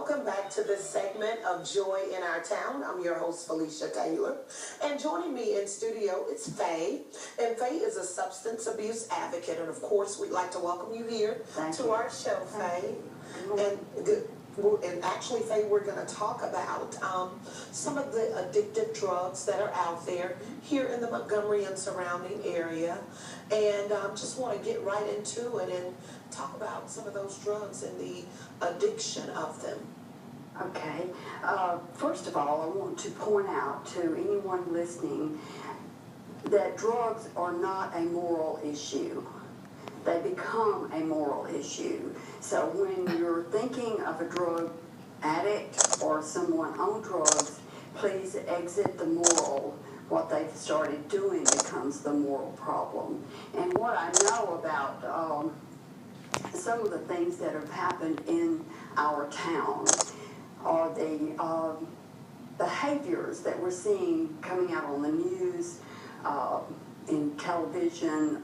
welcome back to this segment of Joy in Our Town. I'm your host, Felicia Taylor. And joining me in studio is Faye. And Faye is a substance abuse advocate. And of course, we'd like to welcome you here to our show, Faye. And actually, Faye, we're going to talk about some of the addictive drugs that are out there here in the Montgomery and surrounding area. And just want to get right into it and talk about some of those drugs and the addiction of them. Okay. First of all, I want to point out to anyone listening that drugs are not a moral issue. They become a moral issue. So when you're thinking of a drug addict or someone on drugs, please exit the moral. What they've started doing becomes the moral problem. And what I know about some of the things that have happened in our town are the behaviors that we're seeing coming out on the news, in television,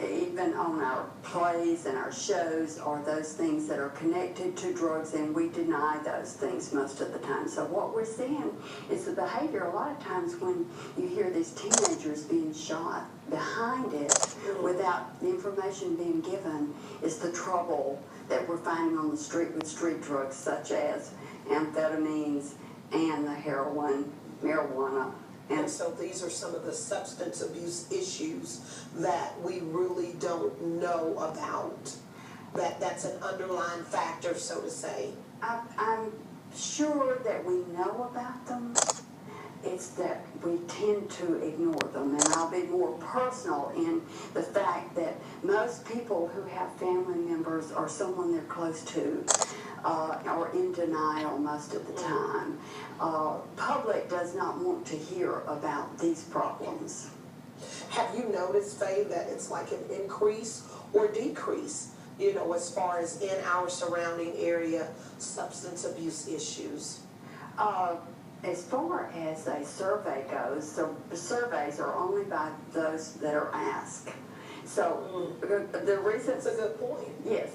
even on our plays and our shows, are those things that are connected to drugs, and we deny those things most of the time. So what we're seeing is the behavior. A lot of times when you hear these teenagers being shot, behind it, without the information being given, is the trouble that we're finding on the street with street drugs such as amphetamines and the heroin, marijuana. And so these are some of the substance abuse issues that we really don't know about. That's an underlying factor, so to say. I'm sure that we know about them. It's that we tend to ignore them. And I'll be more personal in the fact that most people who have family members or someone they're close to are in denial most of the time. Public does not want to hear about these problems. Have you noticed, Faye, that it's like an increase or decrease, you know, as far as in our surrounding area, substance abuse issues? As far as a survey goes, so the surveys are only by those that are asked. So the reason... That's a good point. Yes.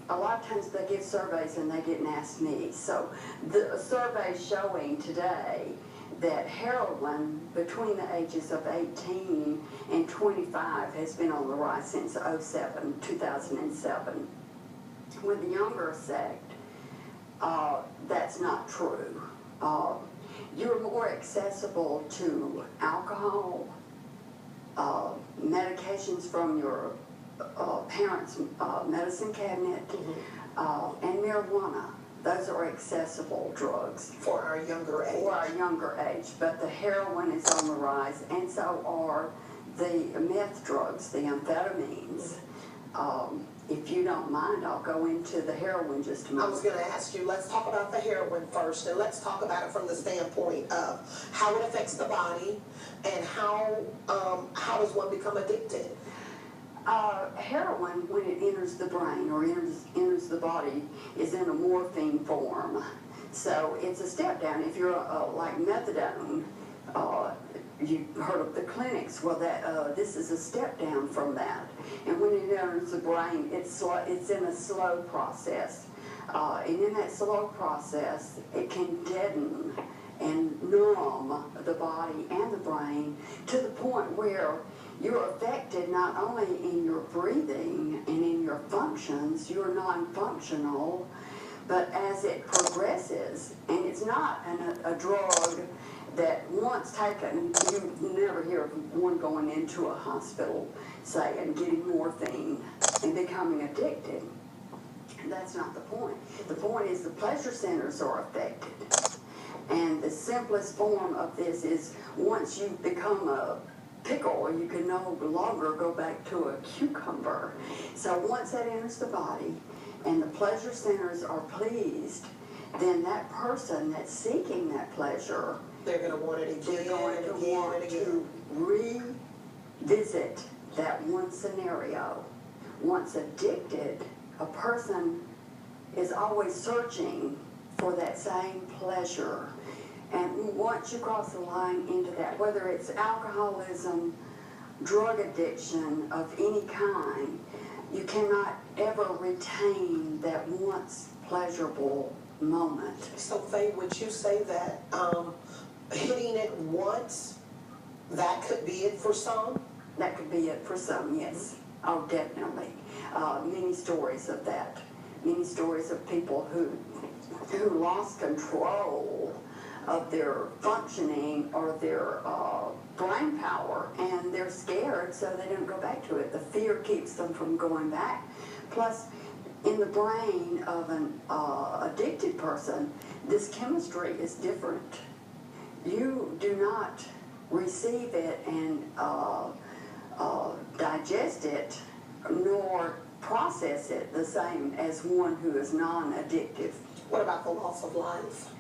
A lot of times they give surveys and they didn't ask me. So the survey showing today that heroin between the ages of 18 and 25 has been on the rise since 2007. With the younger sect, that's not true. You're more accessible to alcohol, medications from your parents' medicine cabinet, and marijuana. Those are accessible drugs. For our younger age. For our younger age. But the heroin is on the rise, and so are the meth drugs, the amphetamines. If you don't mind, I'll go into the heroin just a moment. I was going to ask you, let's talk about the heroin first, and let's talk about it from the standpoint of how it affects the body and how does one become addicted? Heroin, when it enters the brain or enters the body, is in a morphine form. So it's a step down. If you're like methadone, you heard of the clinics. Well, this is a step down from that. And when it enters the brain, it's in a slow process. And in that slow process, it can deaden and numb the body and the brain to the point where you're affected not only in your breathing and in your functions, you're non-functional, but as it progresses, and it's not a drug that once taken, you never hear of one going into a hospital, say, and getting morphine and becoming addicted. That's not the point. The point is the pleasure centers are affected. And the simplest form of this is once you become a pickle, you can no longer go back to a cucumber. So once that enters the body and the pleasure centers are pleased, then that person that's seeking that pleasure, they're going to want it again, they're going to want to revisit that one scenario. Once addicted, a person is always searching for that same pleasure. And once you cross the line into that, whether it's alcoholism, drug addiction of any kind, you cannot ever retain that once pleasurable moment. So Faye, would you say that hitting it once, that could be it for some? That could be it for some, yes. Oh, definitely. Many stories of that. Many stories of people who lost control of their functioning or their brain power, and they're scared, so they don't go back to it. The fear keeps them from going back. Plus, in the brain of an addicted person, this chemistry is different. You do not receive it and digest it, nor process it the same as one who is non-addictive. What about the loss of life?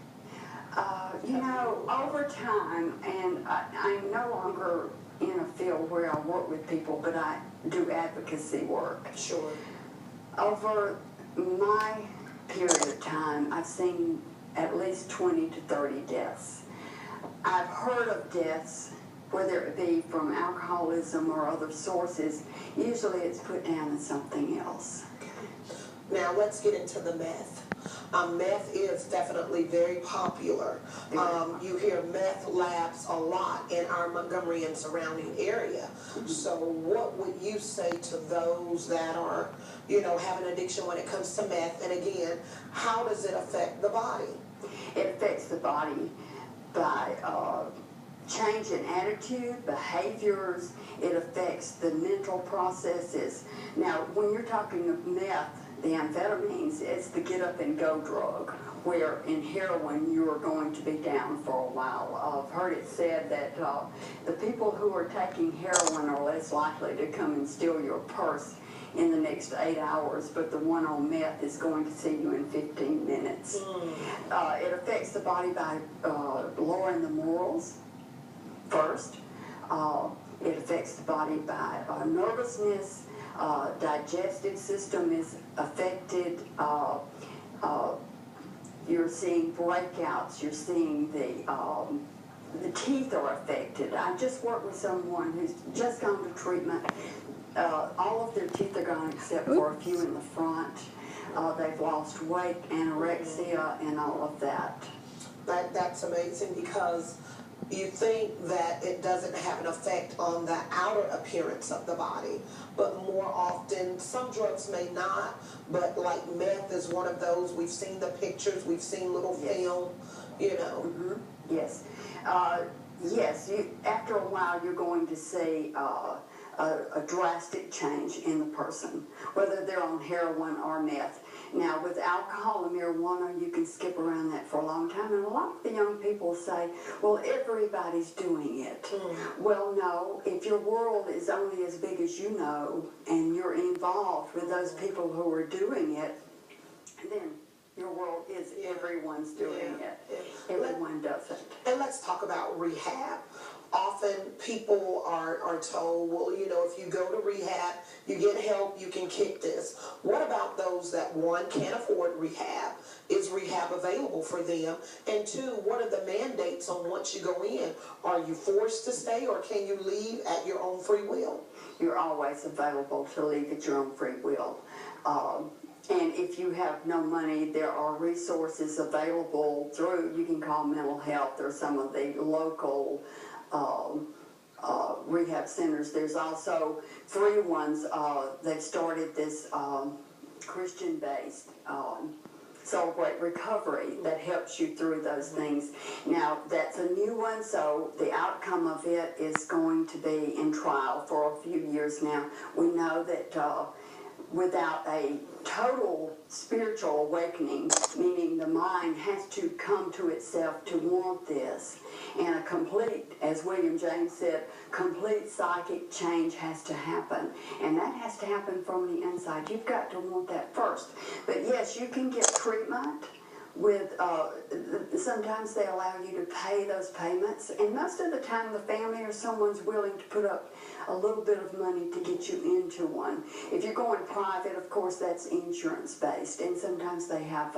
Over time, and I'm no longer in a field where I work with people, but I do advocacy work. Sure. Over my period of time, I've seen at least 20 to 30 deaths. I've heard of deaths, whether it be from alcoholism or other sources. Usually it's put down as something else. Now let's get into the meth. Meth is definitely very popular. You hear meth labs a lot in our Montgomery and surrounding area. So what would you say to those that are, have an addiction when it comes to meth? And again, how does it affect the body? It affects the body by change in attitude, behaviors. It affects the mental processes. Now, when you're talking of meth, the amphetamines, it's the get up and go drug, where in heroin you're going to be down for a while. I've heard it said that the people who are taking heroin are less likely to come and steal your purse in the next 8 hours, but the one on meth is going to see you in 15 minutes. It affects the body by lowering the morals first. It affects the body by nervousness. Digestive system is affected. You're seeing breakouts. You're seeing the teeth are affected. I just worked with someone who's just gone to treatment. All of their teeth are gone except for a few in the front. They've lost weight, anorexia, and all of that. That's amazing, because you think that it doesn't have an effect on the outer appearance of the body, but more often, some drugs may not, but like meth is one of those. We've seen the pictures, we've seen little film, Yes. Yes, after a while you're going to see a drastic change in the person, whether they're on heroin or meth. Now, with alcohol and marijuana, you can skip around that for a long time, and a lot of the young people say, well, everybody's doing it. Well, no, if your world is only as big as you know, and you're involved with those people who are doing it, then your world is everyone's doing it. Everyone does it. And let's talk about rehab. Often people are told, well, if you go to rehab, you get help, you can kick this. What about those that, one, can't afford rehab? Is rehab available for them? And two, what are the mandates on once you go in? Are you forced to stay, or can you leave at your own free will? You're always available to leave at your own free will. And if you have no money, there are resources available through, you can call mental health or some of the local rehab centers. There's also free ones. They've started this Christian-based Celebrate Recovery that helps you through those things. Now, that's a new one, so the outcome of it is going to be in trial for a few years now. We know that without a total spiritual awakening, meaning the mind has to come to itself to want this, and a complete, as William James said, complete psychic change has to happen, and that has to happen from the inside. You've got to want that first. But yes, you can get treatment with, sometimes they allow you to pay those payments, and most of the time the family or someone's willing to put up a little bit of money to get you into one. If you're going private, of course, that's insurance-based, and sometimes they have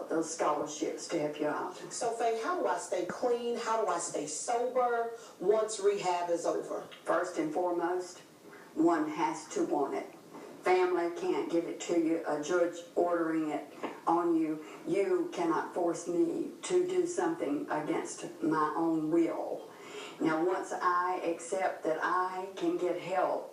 those scholarships to help you out. So, Faye, how do I stay clean? How do I stay sober once rehab is over? First and foremost, one has to want it. Family can't give it to you. A judge ordering it on you. You cannot force me to do something against my own will. Now, once I accept that I can get help,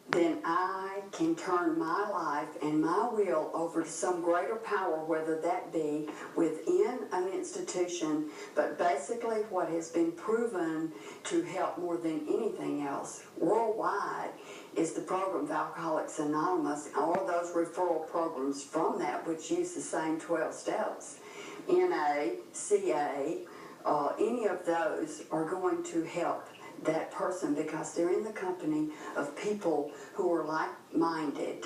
then I can turn my life and my will over to some greater power, whether that be within an institution, but basically what has been proven to help more than anything else worldwide is the program of Alcoholics Anonymous, all those referral programs from that, which use the same 12 steps. NA, CA, any of those are going to help that person because they're in the company of people who are like-minded,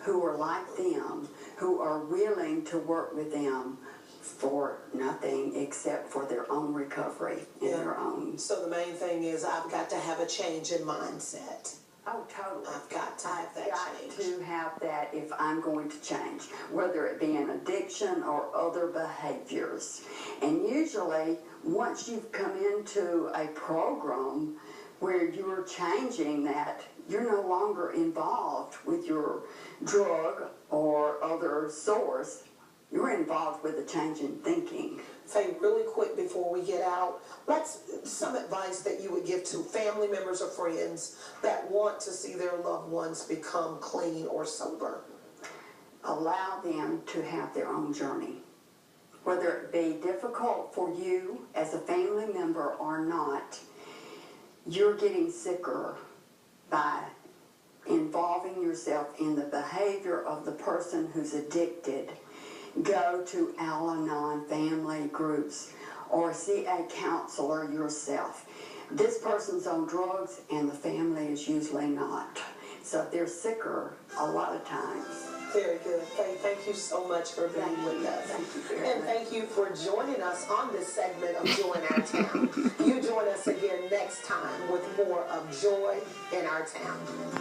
who are like them, who are willing to work with them for nothing except for their own recovery and their own. So the main thing is I've got to have a change in mindset. Oh, totally. I've got to have that change. I've got to have that if I'm going to change, whether it be an addiction or other behaviors. And usually, once you've come into a program where you're changing that, you're no longer involved with your drug or other source. You're involved with a change in thinking. Faye, really quick before we get out, some advice that you would give to family members or friends that want to see their loved ones become clean or sober. Allow them to have their own journey. Whether it be difficult for you as a family member or not, you're getting sicker by involving yourself in the behavior of the person who's addicted. Go to Al-Anon family groups or see a counselor yourself. This person's on drugs and the family is usually not. So they're sicker a lot of times. Very good. Faye, thank you so much for being with us. Thank you very and much. thank you for joining us on this segment of Joy in Our Town. You join us again next time with more of Joy in Our Town.